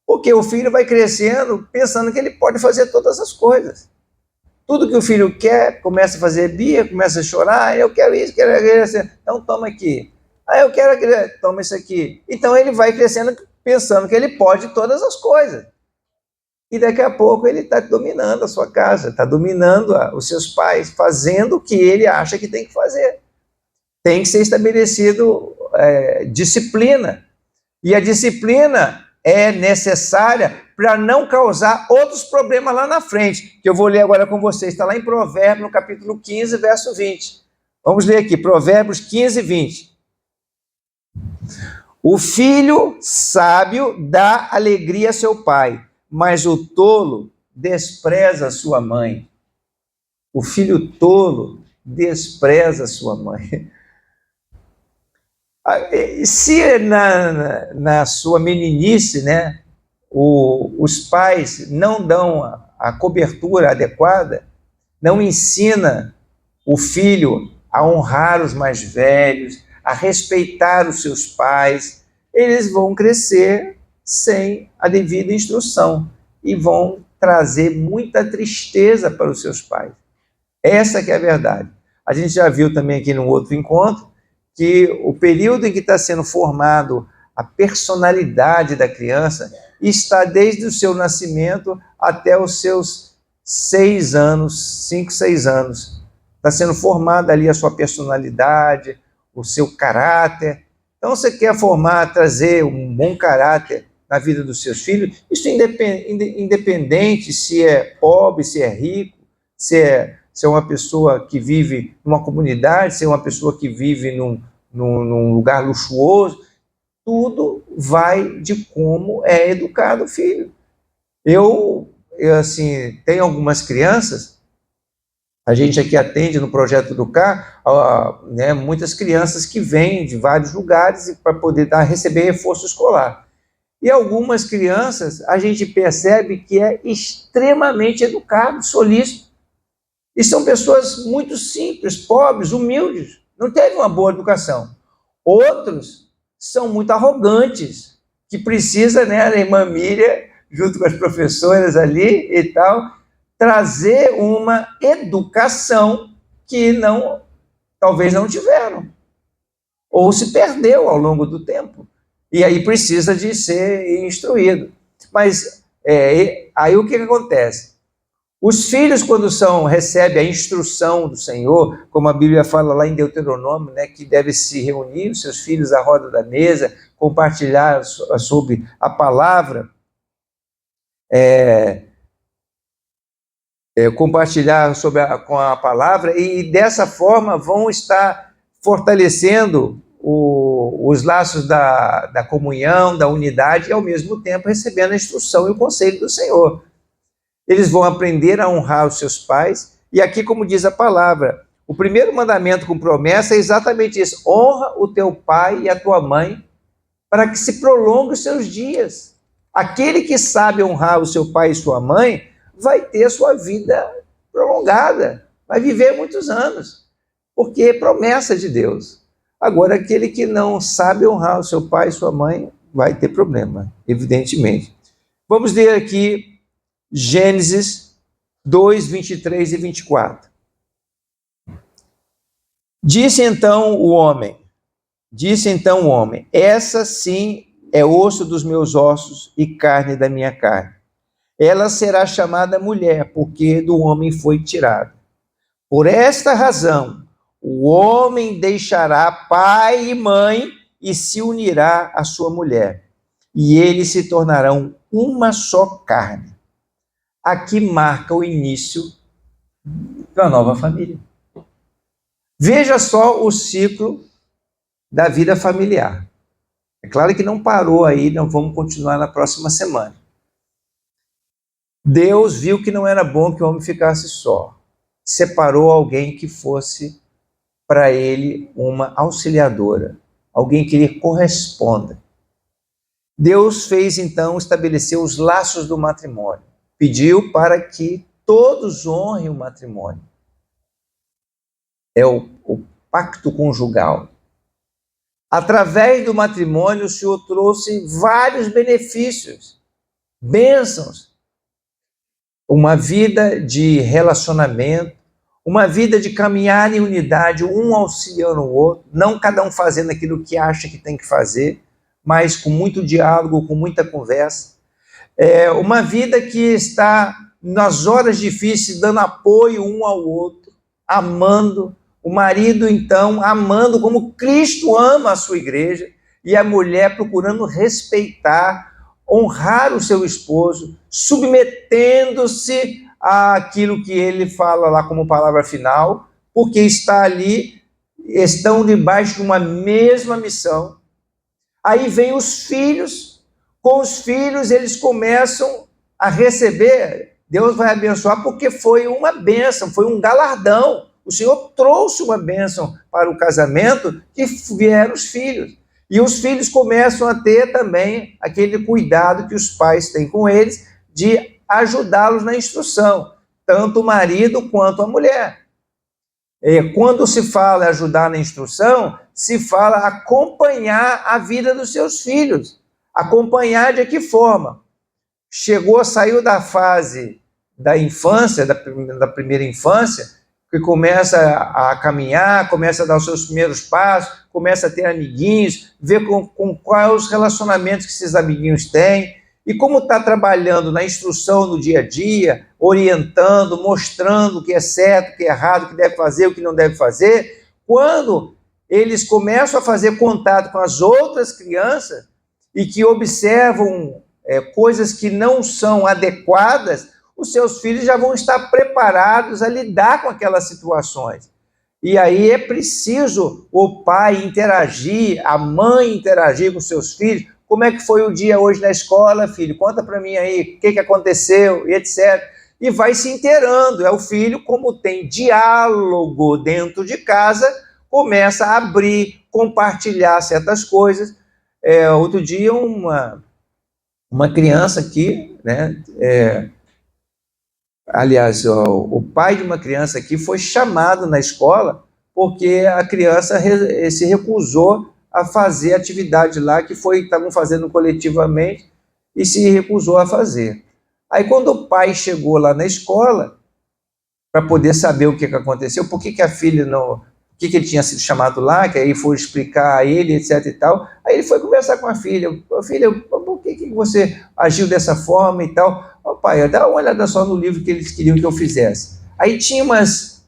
Porque o filho vai crescendo pensando que ele pode fazer todas as coisas. Tudo que o filho quer, começa a fazer birra, começa a chorar, eu quero isso, quero aquilo, então toma aqui. Eu quero aquilo, toma isso aqui. Então ele vai crescendo pensando que ele pode todas as coisas. E daqui a pouco ele está dominando a sua casa, está dominando os seus pais, fazendo o que ele acha que tem que fazer. Tem que ser estabelecido disciplina. E a disciplina é necessária para não causar outros problemas lá na frente, que eu vou ler agora com vocês. Está lá em Provérbios, no capítulo 15, verso 20. Vamos ler aqui, Provérbios 15, 20. O filho sábio dá alegria a seu pai, mas o tolo despreza a sua mãe. O filho tolo despreza a sua mãe. Se na sua meninice, né, os pais não dão a cobertura adequada, não ensina o filho a honrar os mais velhos, a respeitar os seus pais, eles vão crescer sem a devida instrução e vão trazer muita tristeza para os seus pais. Essa que é a verdade. A gente já viu também aqui num outro encontro que o período em que está sendo formado a personalidade da criança está desde o seu nascimento até os seus 6 anos, 5, 6 anos. Está sendo formada ali a sua personalidade, o seu caráter. Então, você quer formar, trazer um bom caráter na vida dos seus filhos, isso independente se é pobre, se é rico, se é uma pessoa que vive numa comunidade, se é uma pessoa que vive num lugar luxuoso, tudo vai de como é educado o filho. Eu assim, tenho algumas crianças, a gente aqui atende no Projeto Educar, né, muitas crianças que vêm de vários lugares para poder receber reforço escolar. E algumas crianças, a gente percebe que é extremamente educado, solícito. E são pessoas muito simples, pobres, humildes, não teve uma boa educação. Outros são muito arrogantes, que precisa, né, a irmã Miriam, junto com as professoras ali e tal, trazer uma educação que talvez não tiveram, ou se perdeu ao longo do tempo. E aí precisa de ser instruído. Mas aí o que acontece? Os filhos, quando recebem a instrução do Senhor, como a Bíblia fala lá em Deuteronômio, né, que deve se reunir os seus filhos à roda da mesa, compartilhar sobre a palavra, compartilhar com a palavra, e dessa forma vão estar fortalecendo os laços da comunhão, da unidade, e ao mesmo tempo recebendo a instrução e o conselho do Senhor. Eles vão aprender a honrar os seus pais, e aqui, como diz a palavra, o primeiro mandamento com promessa é exatamente isso: honra o teu pai e a tua mãe, para que se prolongue os seus dias. Aquele que sabe honrar o seu pai e sua mãe vai ter a sua vida prolongada, vai viver muitos anos, porque é promessa de Deus. Agora, aquele que não sabe honrar o seu pai e sua mãe vai ter problema, evidentemente. Vamos ler aqui Gênesis 2, 23 e 24. Disse então o homem, essa sim é osso dos meus ossos e carne da minha carne. Ela será chamada mulher, porque do homem foi tirada. Por esta razão, o homem deixará pai e mãe e se unirá à sua mulher, e eles se tornarão uma só carne. Aqui marca o início da nova família. Veja só o ciclo da vida familiar. É claro que não parou aí, não vamos continuar na próxima semana. Deus viu que não era bom que o homem ficasse só. Separou alguém que fosse para ele uma auxiliadora, alguém que lhe corresponda. Deus fez então, estabeleceu os laços do matrimônio. Pediu para que todos honrem o matrimônio. É o pacto conjugal. Através do matrimônio, o Senhor trouxe vários benefícios, bênçãos. Uma vida de relacionamento, uma vida de caminhar em unidade, um auxiliando o outro, não cada um fazendo aquilo que acha que tem que fazer, mas com muito diálogo, com muita conversa. Uma vida que está, nas horas difíceis, dando apoio um ao outro, amando. O marido, então, amando como Cristo ama a sua igreja, e a mulher procurando respeitar, honrar o seu esposo, submetendo-se àquilo que ele fala lá como palavra final, porque está ali, estão debaixo de uma mesma missão. Aí vem os filhos, com os filhos eles começam a receber, Deus vai abençoar porque foi uma bênção, foi um galardão. O Senhor trouxe uma bênção para o casamento, que vieram os filhos. E os filhos começam a ter também aquele cuidado que os pais têm com eles, de ajudá-los na instrução, tanto o marido quanto a mulher. Quando se fala ajudar na instrução, se fala acompanhar a vida dos seus filhos. Acompanhar de que forma? Saiu da fase da infância, da primeira infância, que começa a caminhar, começa a dar os seus primeiros passos, começa a ter amiguinhos, ver com quais os relacionamentos que esses amiguinhos têm, E como está trabalhando na instrução no dia a dia, orientando, mostrando o que é certo, o que é errado, o que deve fazer, o que não deve fazer, quando eles começam a fazer contato com as outras crianças e que observam coisas que não são adequadas, os seus filhos já vão estar preparados a lidar com aquelas situações. E aí é preciso o pai interagir, a mãe interagir com seus filhos. Como é que foi o dia hoje na escola, filho? Conta para mim aí, o que aconteceu, e etc. E vai se inteirando. É o filho, como tem diálogo dentro de casa, começa a abrir, compartilhar certas coisas. Outro dia, uma criança aqui, né? Aliás, o pai de uma criança aqui foi chamado na escola porque a criança se recusou a fazer a atividade lá que estavam fazendo coletivamente e se recusou a fazer. Aí, quando o pai chegou lá na escola para poder saber o que aconteceu, por que a filha não... Por que ele tinha sido chamado lá, que aí foi explicar a ele, etc e tal. Aí ele foi conversar com a filha. Filha, por que você agiu dessa forma e tal? Ó, pai, dá uma olhada só no livro que eles queriam que eu fizesse. Aí tinha umas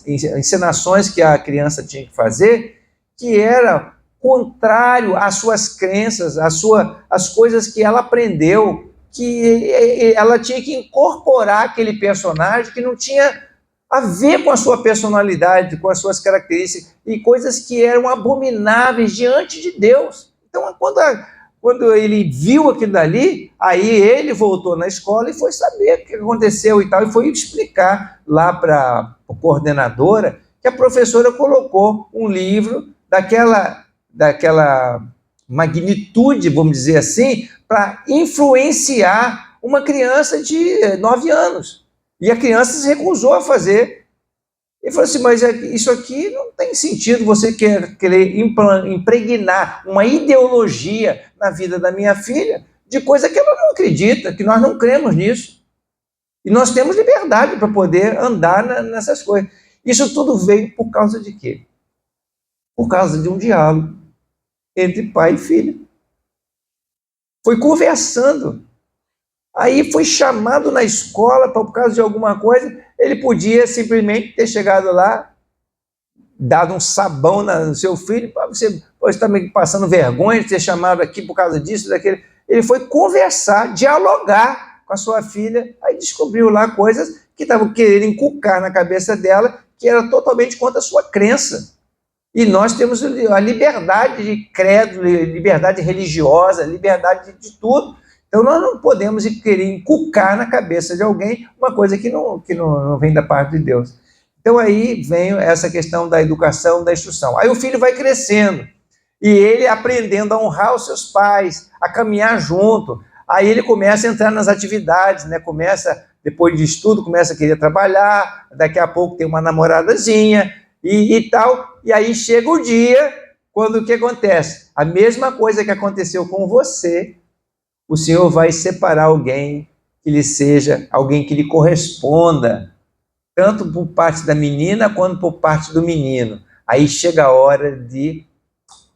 encenações que a criança tinha que fazer que era contrário às suas crenças, às coisas que ela aprendeu, que ela tinha que incorporar aquele personagem que não tinha a ver com a sua personalidade, com as suas características, e coisas que eram abomináveis diante de Deus. Então, quando ele viu aquilo dali, aí ele voltou na escola e foi saber o que aconteceu e tal, e foi explicar lá para a coordenadora que a professora colocou um livro daquela magnitude, vamos dizer assim, para influenciar uma criança de 9 anos. E a criança se recusou a fazer. Ele falou assim, mas isso aqui não tem sentido, você querer impregnar uma ideologia na vida da minha filha de coisa que ela não acredita, que nós não cremos nisso. E nós temos liberdade para poder andar nessas coisas. Isso tudo veio por causa de quê? Por causa de um diálogo entre pai e filho. Foi conversando. Aí foi chamado na escola por causa de alguma coisa, ele podia simplesmente ter chegado lá, dado um sabão no seu filho, você está me passando vergonha de ter chamado aqui por causa disso, daquele. Ele foi conversar, dialogar com a sua filha, aí descobriu lá coisas que estavam querendo inculcar na cabeça dela, que era totalmente contra a sua crença. E nós temos a liberdade de credo, liberdade religiosa, liberdade de tudo. Então, nós não podemos querer inculcar na cabeça de alguém uma coisa que não vem da parte de Deus. Então, aí vem essa questão da educação, da instrução. Aí o filho vai crescendo, e ele aprendendo a honrar os seus pais, a caminhar junto. Aí ele começa a entrar nas atividades, né? Depois de estudo, começa a querer trabalhar, daqui a pouco tem uma namoradazinha e tal. E aí chega o dia, quando o que acontece? A mesma coisa que aconteceu com você, o Senhor vai separar alguém que lhe seja, alguém que lhe corresponda, tanto por parte da menina quanto por parte do menino. Aí chega a hora de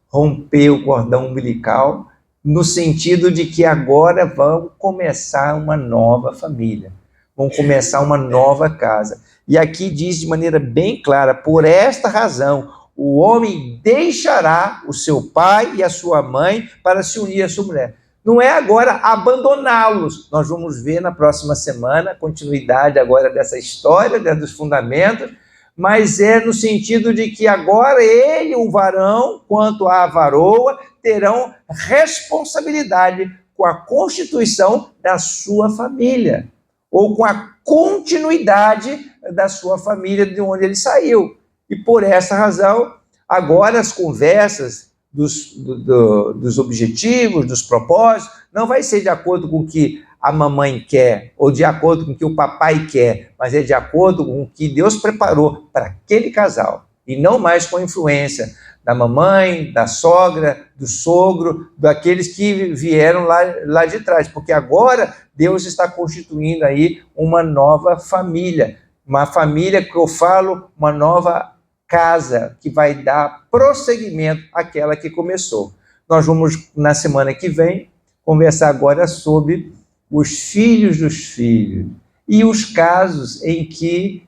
romper o cordão umbilical, no sentido de que agora vão começar uma nova família, vão começar uma nova casa. E aqui diz de maneira bem clara, por esta razão, o homem deixará o seu pai e a sua mãe para se unir à sua mulher. Não é agora abandoná-los. Nós vamos ver na próxima semana a continuidade agora dessa história, dos fundamentos, mas é no sentido de que agora ele, o varão, quanto a varoa, terão responsabilidade com a constituição da sua família, ou com a continuidade da sua família de onde ele saiu. E por essa razão, agora as conversas dos objetivos, dos propósitos, não vai ser de acordo com o que a mamãe quer, ou de acordo com o que o papai quer, mas é de acordo com o que Deus preparou para aquele casal, e não mais com a influência da mamãe, da sogra, do sogro, daqueles que vieram lá de trás, porque agora Deus está constituindo aí uma nova família, uma família que eu falo, uma nova casa que vai dar prosseguimento àquela que começou. Nós vamos, na semana que vem, conversar agora sobre os filhos dos filhos e os casos em que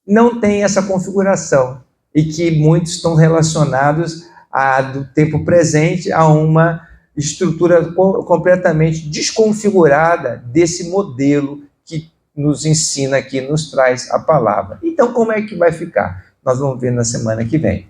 não tem essa configuração e que muitos estão relacionados do tempo presente a uma estrutura completamente desconfigurada desse modelo que nos ensina aqui, nos traz a palavra. Então, como é que vai ficar? Nós vamos ver na semana que vem.